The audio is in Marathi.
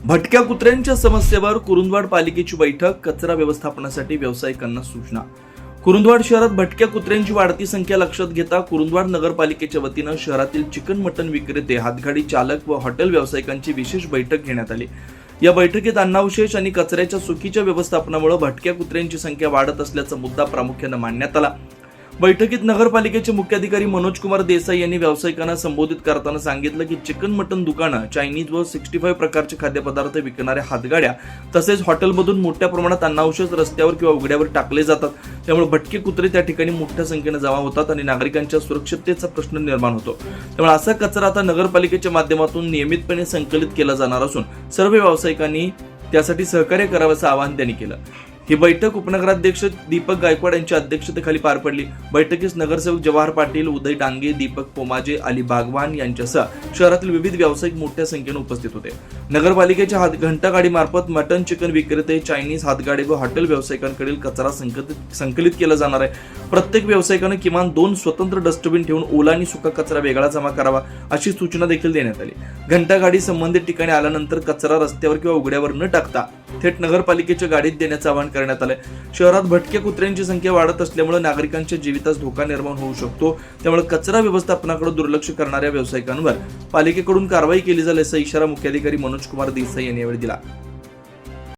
भटक्या कुत्र्यांच्या समस्येवर कुरुंदवाड पालिकेची बैठक. कचरा व्यवस्थापनासाठी व्यावसायिकांना सूचना. कुरुंदवाड शहरात भटक्या कुत्र्यांची वाढती संख्या लक्षात घेता कुरुंदवाड नगरपालिकेच्या वतीनं शहरातील चिकन मटन विक्रेते, हातगाडी चालक व हॉटेल व्यावसायिकांची विशेष बैठक घेण्यात आली. या बैठकीत अन्नावशेष आणि कचऱ्याच्या चुकीच्या व्यवस्थापनामुळे भटक्या कुत्र्यांची संख्या वाढत असल्याचा मुद्दा प्रामुख्याने मांडण्यात आला. बैठकीत नगरपालिकेचे मुख्याधिकारी मनोज कुमार देसाई यांनी व्यावसायिकांना संबोधित करताना सांगितलं की चिकन मटन दुकानं, चायनीज व 65 प्रकारचे खाद्यपदार्थ विकणाऱ्या हातगाड्या तसेच हॉटेलमधून मोठ्या प्रमाणात अन्नावशेष रस्त्यावर किंवा उघड्यावर टाकले जातात. त्यामुळे भटके कुत्रे त्या ठिकाणी मोठ्या संख्येने जमा होतात आणि नागरिकांच्या सुरक्षिततेचा प्रश्न निर्माण होतो. त्यामुळे असा कचरा आता नगरपालिकेच्या माध्यमातून नियमितपणे संकलित केला जाणार असून सर्व व्यावसायिकांनी त्यासाठी सहकार्य करावं असं आवाहन त्यांनी केलं. ही बैठक उपनगराध्यक्ष दीपक गायकवाड यांच्या अध्यक्षतेखाली पार पडली. बैठकीस नगरसेवक जवाहर पाटील, उदय डांगे, दीपक पोमाजे, अली बागवान यांच्यासह शहरातील विविध व्यावसायिक मोठ्या संख्येने उपस्थित होते. नगरपालिकेच्या घंटागाडीमार्फत मटन, चिकन विक्रेते, चायनीज, हातगाडी व हॉटेल व्यावसायिकांकडील कचरा संकलित केला जाणार आहे. प्रत्येक व्यावसायिकाने किमान 2 स्वतंत्र डस्टबिन ठेवून ओला आणि सुका कचरा वेगळा जमा करावा अशी सूचना देखील देण्यात आली. घंटागाडी संबंधित ठिकाणी आल्यानंतर कचरा रस्त्यावर किंवा उघड्यावर न टाकता थेट नगरपालिकेच्या गाडीत देण्याचं आवाहन करण्यात आलंय. शहरात भटक्या कुत्र्यांची संख्या वाढत असल्यामुळे नागरिकांच्या जीवितास धोका निर्माण होऊ शकतो. त्यामुळे कचरा व्यवस्थापनाकडे दुर्लक्ष करणाऱ्या व्यावसायिकांवर पालिकेकडून कारवाई केली जाईल असा इशारा मुख्याधिकारी मनोज कुमार देसाई यांनी यावेळी दिला.